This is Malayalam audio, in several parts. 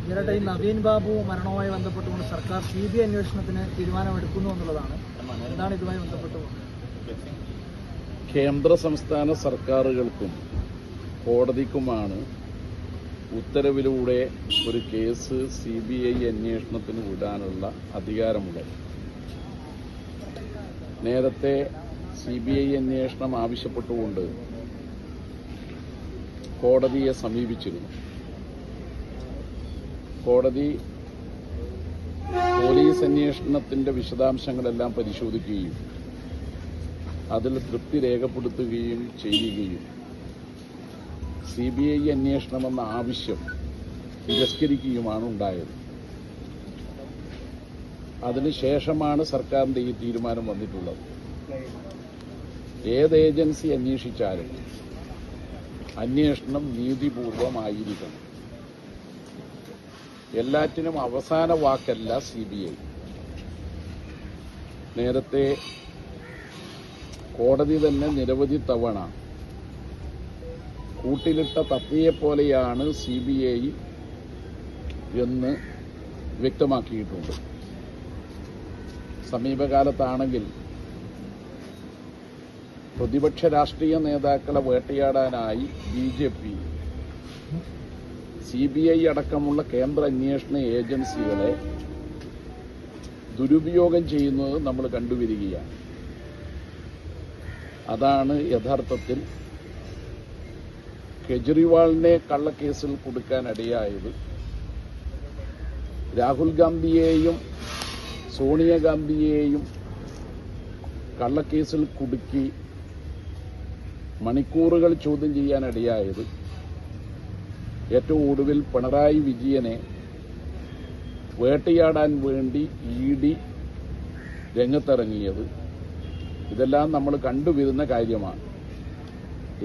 ഇതിനിടെ ഈ നവീൻ ബാബു മരണവുമായി ബന്ധപ്പെട്ടുകൊണ്ട് സർക്കാർ CBI അന്വേഷണത്തിന് തീരുമാനമെടുക്കുന്നു എന്നുള്ളതാണ്. എന്താണ് ഇതുമായി ബന്ധപ്പെട്ട്? കേന്ദ്ര സംസ്ഥാന സർക്കാരുകൾക്കും കോടതിക്കുമാണ് ഉത്തരവിലൂടെ ഒരു കേസ് CBI അന്വേഷണത്തിന് വിടാനുള്ള അധികാരമുള്ളത്. നേരത്തെ CBI അന്വേഷണം ആവശ്യപ്പെട്ടുകൊണ്ട് കോടതിയെ സമീപിച്ചിരുന്നു. കോടതി പോലീസ് അന്വേഷണത്തിന്റെ വിശദാംശങ്ങളെല്ലാം പരിശോധിക്കുകയും അതിൽ തൃപ്തി രേഖപ്പെടുത്തുകയും ചെയ്യുകയും CBI അന്വേഷണമെന്ന ആവശ്യം തിരസ്കരിക്കുകയുമാണ് ഉണ്ടായത്. അതിനുശേഷമാണ് സർക്കാരിന്റെ ഈ തീരുമാനം വന്നിട്ടുള്ളത്. ഏത് ഏജൻസി അന്വേഷിച്ചാലും അന്വേഷണം നീതിപൂർവമായിരിക്കണം. എല്ലാറ്റിനും അവസാന വാക്കല്ല CBI. നേരത്തെ കോടതി തന്നെ നിരവധി തവണ കൂട്ടിലിട്ട തത്തയെപ്പോലെയാണ് CBI എന്ന് വ്യക്തമാക്കിയിട്ടുണ്ട്. സമീപകാലത്താണെങ്കിൽ പ്രതിപക്ഷ രാഷ്ട്രീയ നേതാക്കളെ വേട്ടയാടാനായി BJP CBI അടക്കമുള്ള കേന്ദ്ര അന്വേഷണ ഏജൻസികളെ ദുരുപയോഗം ചെയ്യുന്നത് നമ്മൾ കണ്ടുവരികയാണ്. അതാണ് യഥാർത്ഥത്തിൽ കെജ്രിവാളിനെ കള്ളക്കേസിൽ കൊടുക്കാനിടയായത്. രാഹുൽ ഗാന്ധിയെയും സോണിയാഗാന്ധിയെയും കള്ളക്കേസിൽ കുടുക്കി മണിക്കൂറുകൾ ചോദ്യം ചെയ്യാനിടയായത്. ഏറ്റവും ഒടുവിൽ പിണറായി വിജയനെ വേട്ടയാടാൻ വേണ്ടി ED രംഗത്തിറങ്ങിയത്. ഇതെല്ലാം നമ്മൾ കണ്ടുവരുന്ന കാര്യമാണ്.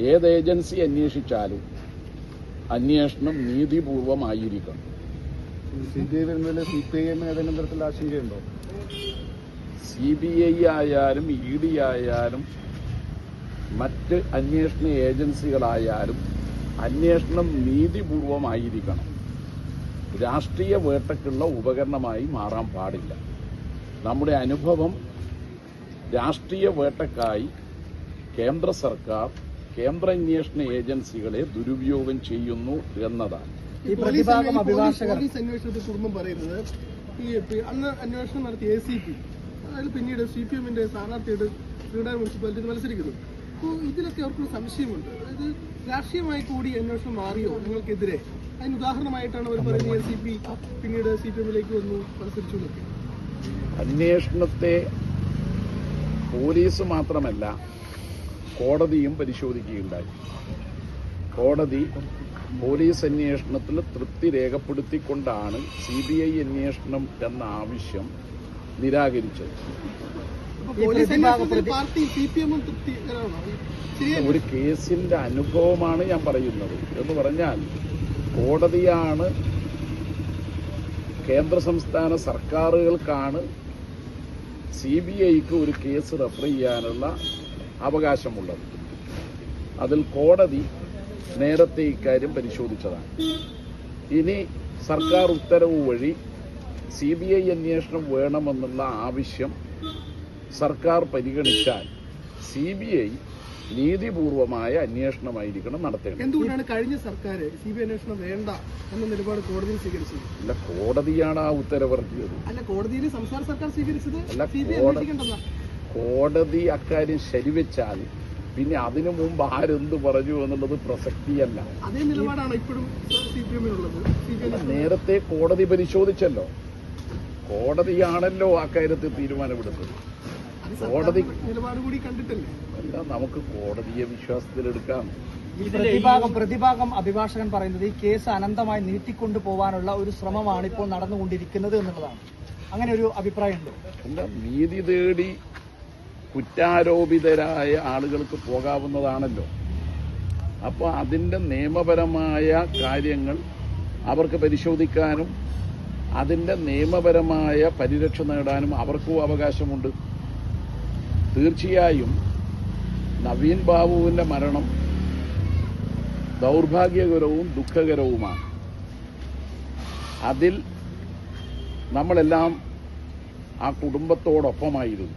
ഏത് ഏജൻസി അന്വേഷിച്ചാലും അന്വേഷണം നീതിപൂർവമായിരിക്കണം. CBI വരുന്നതിൽ CPIM ഏതെങ്കിലും തരത്തിൽ ആശങ്കയുണ്ടോ? CBI ആയാലും ED ആയാലും മറ്റ് അന്വേഷണ ഏജൻസികളായാലും അന്വേഷണം നീതിപൂർവമായിരിക്കണം. രാഷ്ട്രീയ വേട്ടയ്ക്കുള്ള ഉപകരണമായി മാറാൻ പാടില്ല. നമ്മുടെ അനുഭവം രാഷ്ട്രീയ വേട്ടയ്ക്കായി കേന്ദ്ര സർക്കാർ കേന്ദ്ര അന്വേഷണ ഏജൻസികളെ ദുരുപയോഗം ചെയ്യുന്നു എന്നതാണ്. പോലീസ് അന്വേഷണത്തെ കുടുംബം പറയുന്നത് അന്ന് അന്വേഷണം നടത്തിയ ACP, അതായത് പിന്നീട് CPM-ന്റെ സ്ഥാനാർത്ഥിയുടെ ശ്രീനഗർ മുനിസിപ്പാലിറ്റിയിൽ മത്സരിക്കുന്നു. അപ്പോൾ ഇതിലൊക്കെ അവർക്കൊരു സംശയമുണ്ട്. അതായത് രാഷ്ട്രീയമായി കൂടി അന്വേഷണം മാറിയോ നിങ്ങൾക്കെതിരെ? അതിന് ഉദാഹരണമായിട്ടാണ് അവർ പറയുന്നത് ACP പിന്നീട് CPM-ലേക്ക് വന്നു മത്സരിച്ചു എന്നൊക്കെ. അന്വേഷണത്തെ പോലീസ് മാത്രമല്ല കോടതിയും പരിശോധിക്കുകയുണ്ടായി. കോടതി പോലീസ് അന്വേഷണത്തിൽ തൃപ്തി രേഖപ്പെടുത്തിക്കൊണ്ടാണ് CBI അന്വേഷണം എന്ന ആവശ്യം നിരാകരിച്ചത്. ഒരു കേസിന്റെ അനുഭവമാണ് ഞാൻ പറയുന്നത്. എന്ന് പറഞ്ഞാൽ കോടതിയാണ് കേന്ദ്ര സംസ്ഥാന സർക്കാരുകൾക്കാണ് CBIക്ക് ഒരു കേസ് റെഫർ ചെയ്യാനുള്ള അവകാശമുള്ളത്. അതിൽ കോടതി നേരത്തെ ഇക്കാര്യം പരിശോധിച്ചതാണ്. ഇനി സർക്കാർ ഉത്തരവ് വഴി CBI അന്വേഷണം വേണമെന്നുള്ള ആവശ്യം സർക്കാർ പരിഗണിച്ചാൽ CBI നീതിപൂർവമായ അന്വേഷണമായിരിക്കണം നടത്തേണ്ടത്. എന്തുകൊണ്ടാണ് കഴിഞ്ഞ സർക്കാർ CBI അന്വേഷണം വേണ്ട എന്ന നിലപാട് കോടതിയിൽ സ്വീകരിച്ചത്? അല്ല, കോടതിയാണ് ആ ഉത്തരവിറക്കിയത്. അല്ല, കോടതിയിൽ സംസ്ഥാന സർക്കാർ സ്വീകരിച്ചത് അല്ല, കോടതി അക്കാര്യം ശരിവെച്ചാൽ പിന്നെ അതിനു മുമ്പ് ആരെന്ത് പറഞ്ഞു എന്നുള്ളത് പ്രസക്തിയല്ല. അതേ നിലപാടാണ് ഇപ്പോഴും CPM-നുള്ളത്. നേരത്തെ കോടതി പരിശോധിച്ചല്ലോ. കോടതിയാണല്ലോ അക്കാര്യത്തിൽ തീരുമാനമെടുത്തത്. കോടതി നിലപാട് കൂടി കണ്ടിട്ടല്ലേ? അല്ല, നമുക്ക് കോടതിയെ വിശ്വാസത്തിലെടുക്കാം. പ്രതിഭാഗം അഭിഭാഷകൻ പറയുന്നത് ഈ കേസ് അനന്തമായി നീട്ടിക്കൊണ്ടു പോകാനുള്ള ഒരു ശ്രമമാണ് ഇപ്പോൾ നടന്നുകൊണ്ടിരിക്കുന്നത് എന്നുള്ളതാണ്. അങ്ങനെ ഒരു അഭിപ്രായമുണ്ടോ? അല്ല, നീതി തേടി കുറ്റാരോപിതരായ ആളുകൾക്ക് പോകാവുന്നതാണല്ലോ. അപ്പോൾ അതിൻ്റെ നിയമപരമായ കാര്യങ്ങൾ അവർക്ക് പരിശോധിക്കാനും അതിൻ്റെ നിയമപരമായ പരിരക്ഷ നേടാനും അവർക്കും അവകാശമുണ്ട്. തീർച്ചയായും നവീൻ ബാബുവിൻ്റെ മരണം ദൗർഭാഗ്യകരവും ദുഃഖകരവുമാണ്. അതിൽ നമ്മളെല്ലാം ആ കുടുംബത്തോടൊപ്പമായിരുന്നു.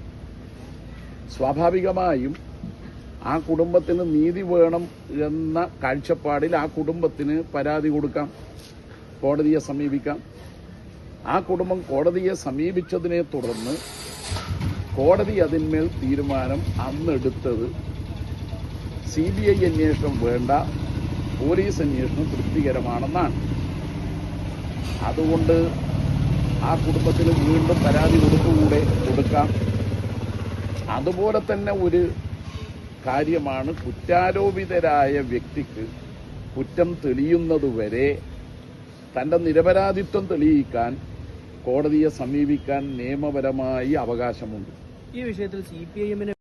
സ്വാഭാവികമായും ആ കുടുംബത്തിന് നീതി വേണം എന്ന കാഴ്ചപ്പാടിൽ ആ കുടുംബത്തിന് പരാതി കൊടുക്കാം, കോടതിയെ സമീപിക്കാം. ആ കുടുംബം കോടതിയെ സമീപിച്ചതിനെ തുടർന്ന് കോടതി അതിന്മേൽ തീരുമാനം അന്നെടുത്തത് CBI അന്വേഷണം വേണ്ട, പോലീസ് അന്വേഷണം തൃപ്തികരമാണെന്നാണ്. അതുകൊണ്ട് ആ കുടുംബത്തിന് വീണ്ടും പരാതി കൊടുക്കാം. അതുപോലെ തന്നെ ഒരു കാര്യമാണ്, കുറ്റാരോപിതരായ വ്യക്തിക്ക് കുറ്റം തെളിയുന്നതുവരെ തന്റെ നിരപരാധിത്വം തെളിയിക്കാൻ കോടതിയെ സമീപിക്കാൻ നിയമപരമായി അവകാശമുണ്ട്. ഈ വിഷയത്തിൽ CPIM